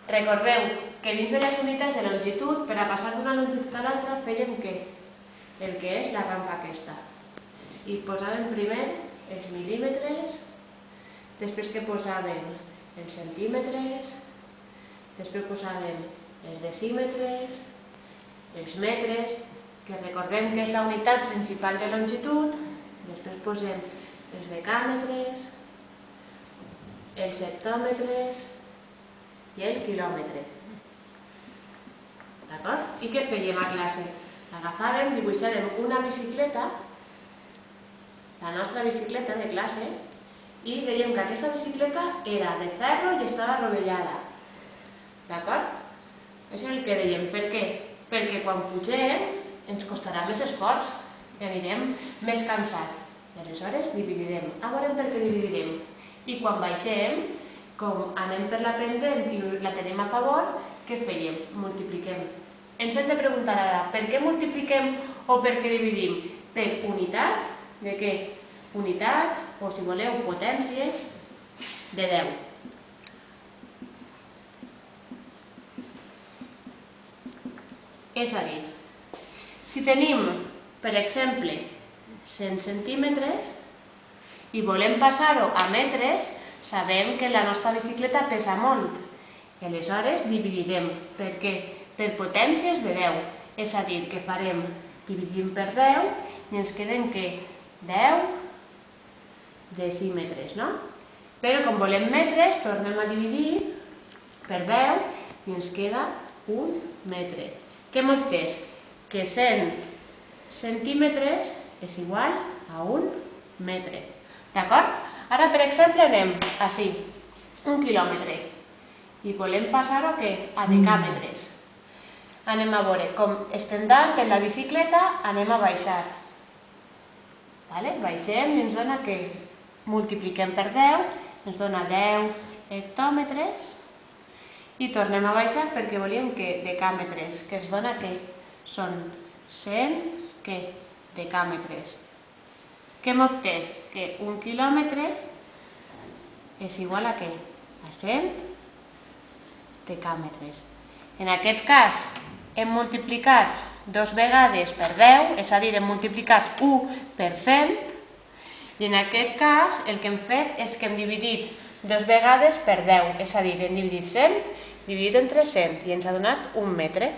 Recordeu que dins de les unitats de longitud, per a passar d'una longitud a l'altra, fèiem què? El que és la rampa aquesta. I posàvem primer els mil·límetres, després que posàvem els centímetres, després posàvem els decímetres, els metres, que recordem que és la unitat principal de longitud, després posem els decàmetres, els hectòmetres i el quilòmetre. D'acord? I què fèiem a classe? Agafàvem, dibuixàvem una bicicleta, la nostra bicicleta de classe, i dèiem que aquesta bicicleta era de ferro i estava rovellada. D'acord? Això és el que dèiem. Per què? Perquè quan pugem ens costarà més esforç i anirem més cansats. I aleshores dividirem. A veure per què dividirem. I quan baixem, com anem per la pendent i la tenim a favor, què fèiem? Multipliquem. Ens hem de preguntar ara, per què multipliquem o per què dividim? Per unitats, de què? Unitats, o si voleu, potències, de 10. És a dir, si tenim, per exemple, 100 centímetres i volem passar-ho a metres, sabem que la nostra bicicleta pesa molt. I aleshores dividirem. Per què? Per potències de 10. És a dir, que farem, dividim per 10 i ens queden què? 10 decímetres, no? Però com volem metres, tornem a dividir per 10 i ens queda un metre. Què hem obtès? Que 100 centímetres és igual a un metre. D'acord? Ara, per exemple, anem així, 1 quilòmetre. I volem passar-ho a decàmetres. Anem a veure, com estem dalt en la bicicleta, anem a baixar. Baixem i ens dona que multipliquem per 10, ens dona 10 hectòmetres, i tornem a baixar perquè volíem que decàmetres, que ens dona que són 100 decàmetres. Què hem obtès? Que 1 quilòmetre és igual a què? A 100 decàmetres. En aquest cas hem multiplicat 2 vegades per 10, és a dir, hem multiplicat 1 per 100, i en aquest cas el que hem fet és que hem dividit 2 vegades per 10, és a dir, hem dividit 100 dividit entre 100 i ens ha donat un metre.